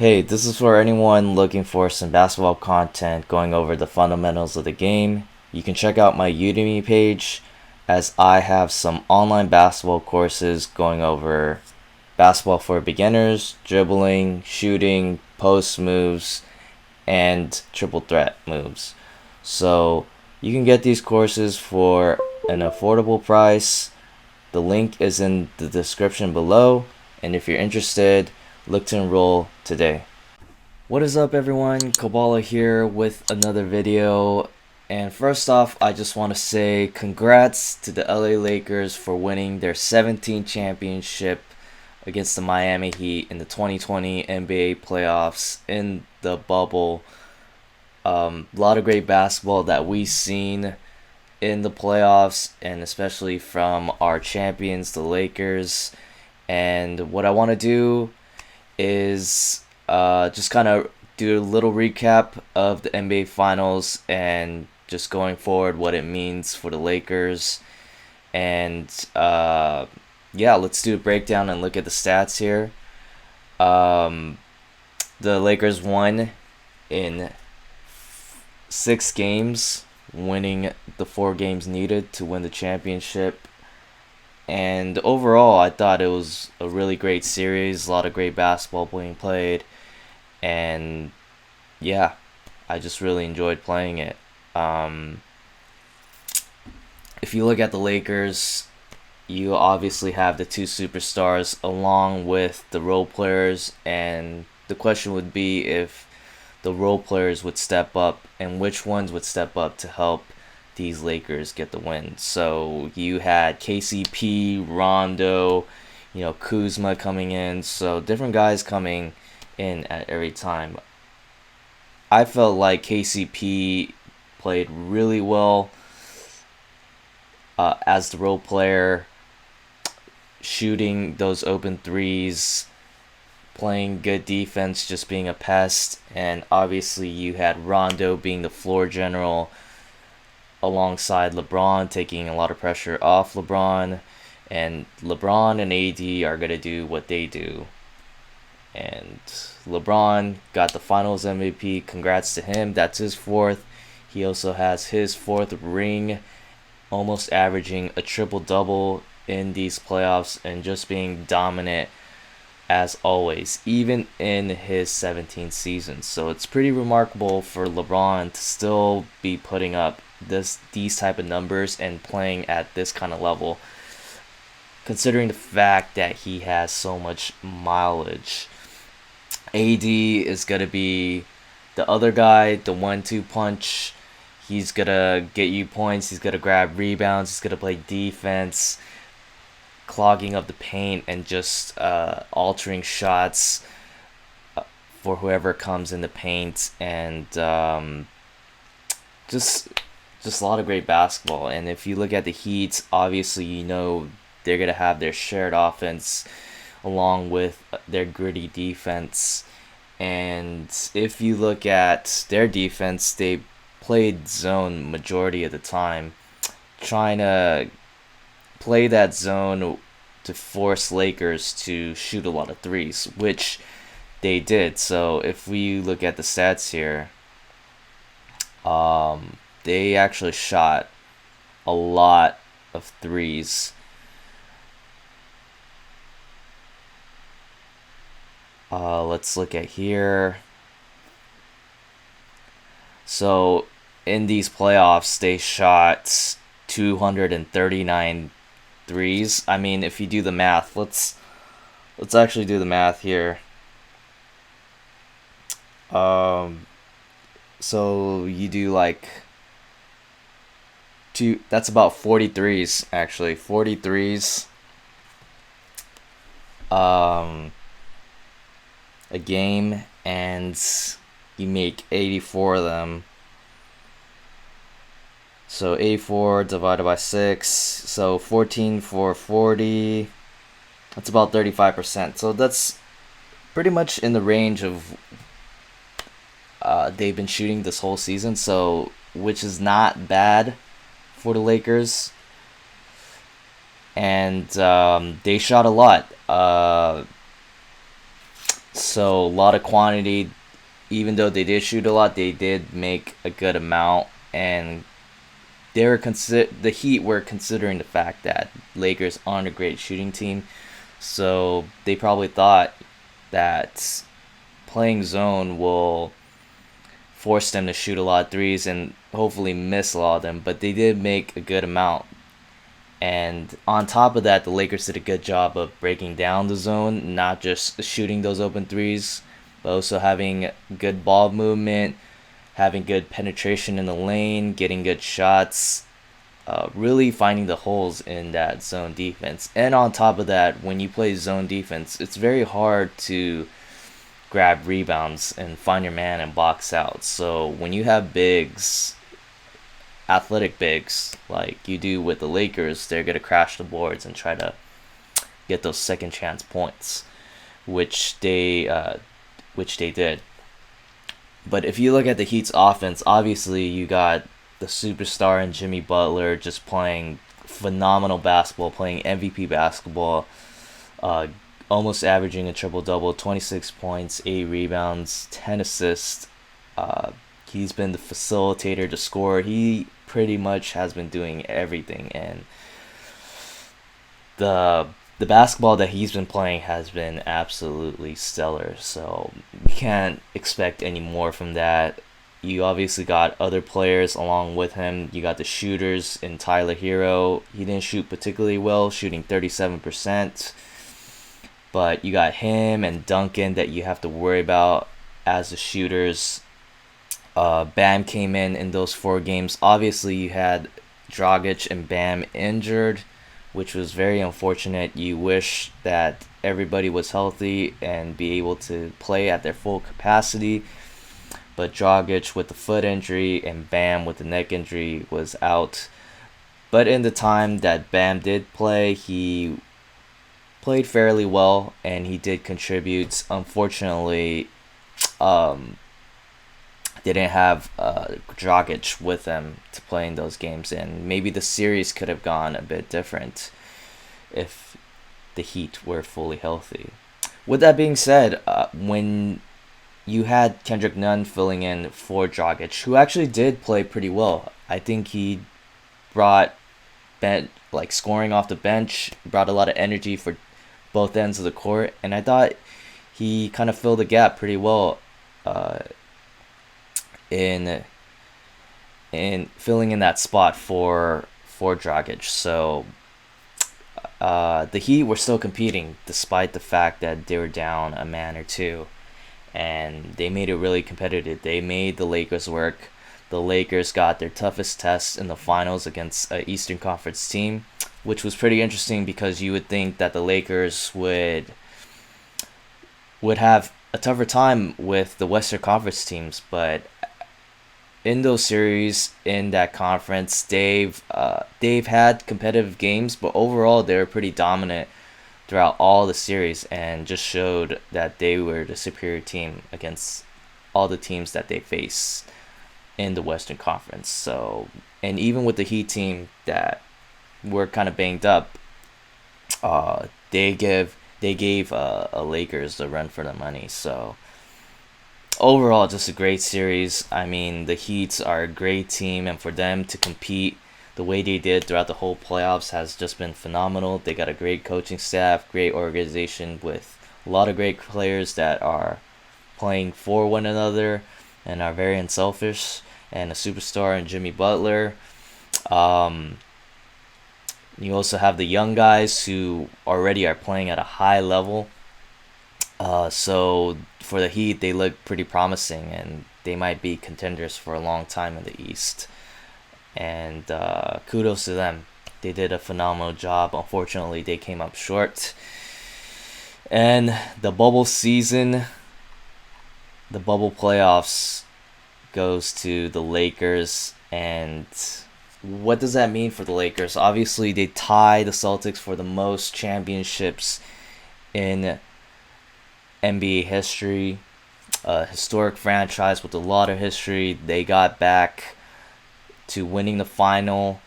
Hey, this is for anyone looking for some basketball content going over the fundamentals of the game. You can check out my Udemy page as I have some online basketball courses going over basketball for beginners, dribbling, shooting, post moves, and triple threat moves. So you can get these courses for an affordable price. The link is in the description below, and if you're interested, look to enroll today. What is up everyone, Koballa here with another video, and first off I just want to say congrats to the LA Lakers for winning their 17th championship against the Miami Heat in the 2020 NBA playoffs in the bubble. A lot of great basketball that we've seen in the playoffs, and especially from our champions, the Lakers. And what I want to do is just kind of do a little recap of the NBA Finals and just going forward what it means for the Lakers. And yeah, let's do a breakdown and look at the stats here. The Lakers won in 6 games, winning the 4 games needed to win the championship. And overall, I thought it was a really great series, a lot of great basketball being played, and yeah, I just really enjoyed playing it. If you look at the Lakers, you obviously have the two superstars along with the role players, and the question would be if the role players would step up and which ones would step up to help these Lakers get the win. So you had KCP, Rondo, Kuzma coming in. So different guys coming in at every time. I felt like KCP played really well as the role player, shooting those open threes, playing good defense, just being a pest. And obviously you had Rondo being the floor general alongside LeBron, taking a lot of pressure off LeBron. And LeBron and AD are going to do what they do. And LeBron got the Finals MVP. Congrats to him. That's his 4th. He also has his 4th ring, almost averaging a triple-double in these playoffs and just being dominant as always, even in his 17th season. So it's pretty remarkable for LeBron to still be putting up these type of numbers and playing at this kind of level, considering the fact that he has so much mileage. AD is going to be the other guy, the 1-2 punch. He's going to get you points, he's going to grab rebounds, he's going to play defense, clogging up the paint and just altering shots for whoever comes in the paint. And just a lot of great basketball. And if you look at the Heat, obviously they're going to have their shared offense along with their gritty defense. And if you look at their defense, they played zone majority of the time, trying to play that zone to force Lakers to shoot a lot of threes, which they did. So if we look at the stats here, they actually shot a lot of threes. Let's look at here. So in these playoffs, they shot 239 threes. I mean, if you do the math, let's actually do the math here. So you do like that's about 43s actually. 43s a game, and you make 84 of them. So 84 divided by 6, so 14 for 40, that's about 35%. So that's pretty much in the range of they've been shooting this whole season, so which is not bad for the Lakers. And they shot a lot. So a lot of quantity. Even though they did shoot a lot, they did make a good amount, and the Heat were considering the fact that Lakers aren't a great shooting team, so they probably thought that playing zone will force them to shoot a lot of threes and hopefully miss a lot of them. But they did make a good amount, and on top of that, the Lakers did a good job of breaking down the zone, not just shooting those open threes, but also having good ball movement, having good penetration in the lane, getting good shots, really finding the holes in that zone defense. And on top of that, when you play zone defense, it's very hard to grab rebounds and find your man and box out. So when you have bigs, athletic bigs, like you do with the Lakers, they're going to crash the boards and try to get those second chance points, which they did. But if you look at the Heat's offense, obviously you got the superstar and Jimmy Butler just playing phenomenal basketball, playing MVP basketball, uh, almost averaging a triple double, 26 points, 8 rebounds, 10 assists. Uh, he's been the facilitator, the scorer. He pretty much has been doing everything, and the the basketball that he's been playing has been absolutely stellar. So you can't expect any more from that. You obviously got other players along with him. You got the shooters in Tyler Hero. He didn't shoot particularly well, shooting 37%. But you got him and Duncan that you have to worry about as the shooters. Bam came in those 4 games. Obviously, you had Dragic and Bam injured, which was very unfortunate. You wish that everybody was healthy and be able to play at their full capacity. But Dragic with the foot injury and Bam with the neck injury was out. But in the time that Bam did play, he played fairly well and he did contribute. Unfortunately, um, they didn't have Dragic with them to play in those games, and maybe the series could have gone a bit different if the Heat were fully healthy. With that being said, when you had Kendrick Nunn filling in for Dragic, who actually did play pretty well. I think he brought scoring off the bench, brought a lot of energy for both ends of the court, and I thought he kind of filled the gap pretty well uh, in filling in that spot for Dragic. So the Heat were still competing despite the fact that they were down a man or two, and they made it really competitive. They made the Lakers work. The Lakers got their toughest test in the finals against an Eastern Conference team, which was pretty interesting because you would think that the Lakers would have a tougher time with the Western Conference teams, but in those series in that conference, they've had competitive games, but overall they were pretty dominant throughout all the series and just showed that they were the superior team against all the teams that they face in the Western Conference. So, and even with the Heat team that were kind of banged up, they gave Lakers the run for the money. So overall, just a great series. I mean, the Heats are a great team, and for them to compete the way they did throughout the whole playoffs has just been phenomenal. They got a great coaching staff, great organization with a lot of great players that are playing for one another and are very unselfish, and a superstar in Jimmy Butler. Um, you also have the young guys who already are playing at a high level. So for the Heat, they look pretty promising, and they might be contenders for a long time in the East. And kudos to them. They did a phenomenal job. Unfortunately, they came up short. And the bubble season, the bubble playoffs goes to the Lakers. And what does that mean for the Lakers? Obviously, they tie the Celtics for the most championships in NBA history. A historic franchise with a lot of history. They got back to winning the final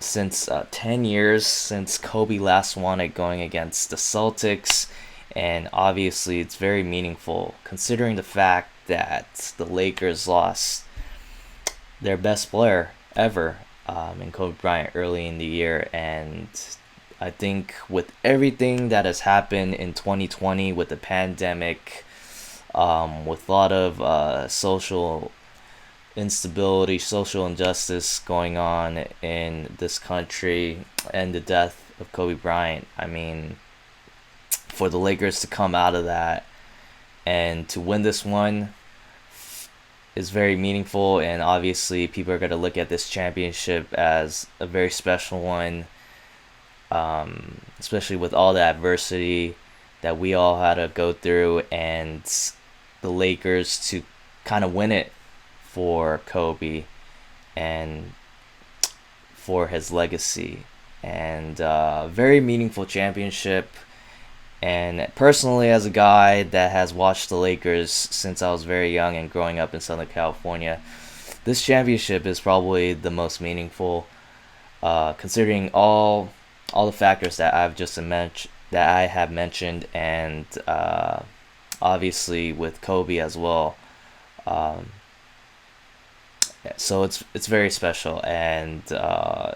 since 10 years since Kobe last won it, going against the Celtics And obviously, it's very meaningful considering the fact that the Lakers lost their best player ever in Kobe Bryant early in the year. And I think with everything that has happened in 2020 with the pandemic, with a lot of social instability, social injustice going on in this country, and the death of Kobe Bryant, I mean, for the Lakers to come out of that and to win this one is very meaningful. And obviously, people are going to look at this championship as a very special one, especially with all the adversity that we all had to go through, and the Lakers to kind of win it for Kobe and for his legacy. And very meaningful championship. And personally, as a guy that has watched the Lakers since I was very young and growing up in Southern California, this championship is probably the most meaningful, considering all the factors that I have mentioned, and obviously with Kobe as well. Um, so it's very special, and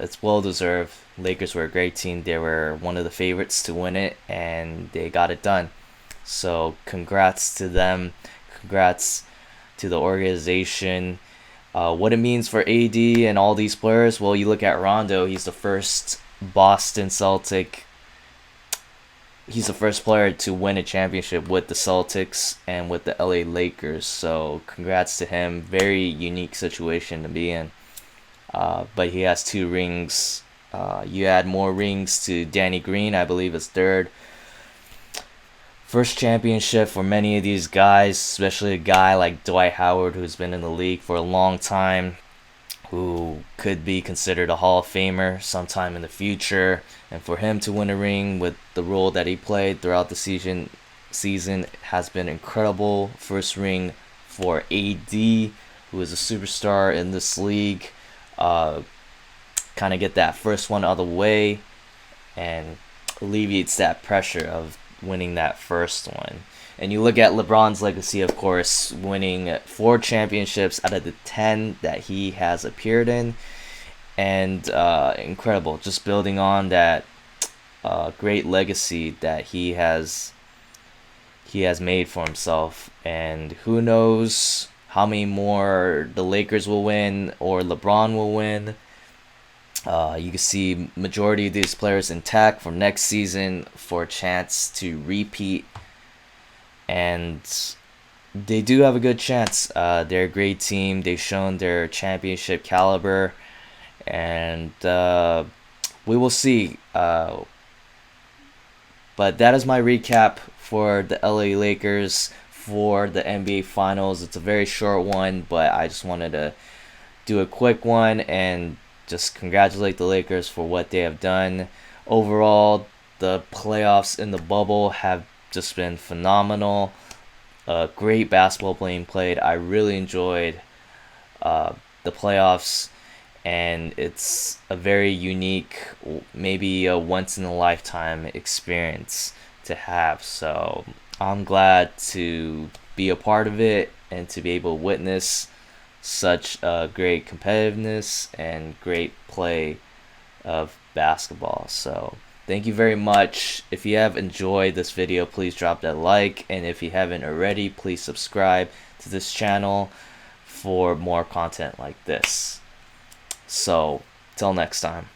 it's well deserved. Lakers were a great team. They were one of the favorites to win it, and they got it done. So congrats to them. Congrats to the organization. What it means for AD and all these players, well, you look at Rondo. He's the first Boston Celtic. He's the first player to win a championship with the Celtics and with the LA Lakers. So congrats to him. Very unique situation to be in. But he has 2 rings. You add more rings to Danny Green, I believe is third. First championship for many of these guys, especially a guy like Dwight Howard, who's been in the league for a long time, who could be considered a Hall of Famer sometime in the future. And for him to win a ring with the role that he played throughout the season has been incredible. First ring for AD, who is a superstar in this league. Kind of get that first one out of the way and alleviates that pressure of winning that first one. And you look at LeBron's legacy, of course, winning 4 championships out of the 10 that he has appeared in. And incredible, just building on that great legacy that he has made for himself. And who knows how many more the Lakers will win or LeBron will win. You can see majority of these players intact for next season for a chance to repeat, and they do have a good chance. They're a great team. They've shown their championship caliber, and we will see. But that is my recap for the LA Lakers for the NBA Finals. It's a very short one, but I just wanted to do a quick one and just congratulate the Lakers for what they have done. Overall, the playoffs in the bubble have just been phenomenal. Great basketball being played. I really enjoyed the playoffs, and it's a very unique, maybe a once-in-a-lifetime experience to have. So I'm glad to be a part of it and to be able to witness such great competitiveness and great play of basketball. So thank you very much. If you have enjoyed this video, please drop that like, and if you haven't already, please subscribe to this channel for more content like this. So till next time.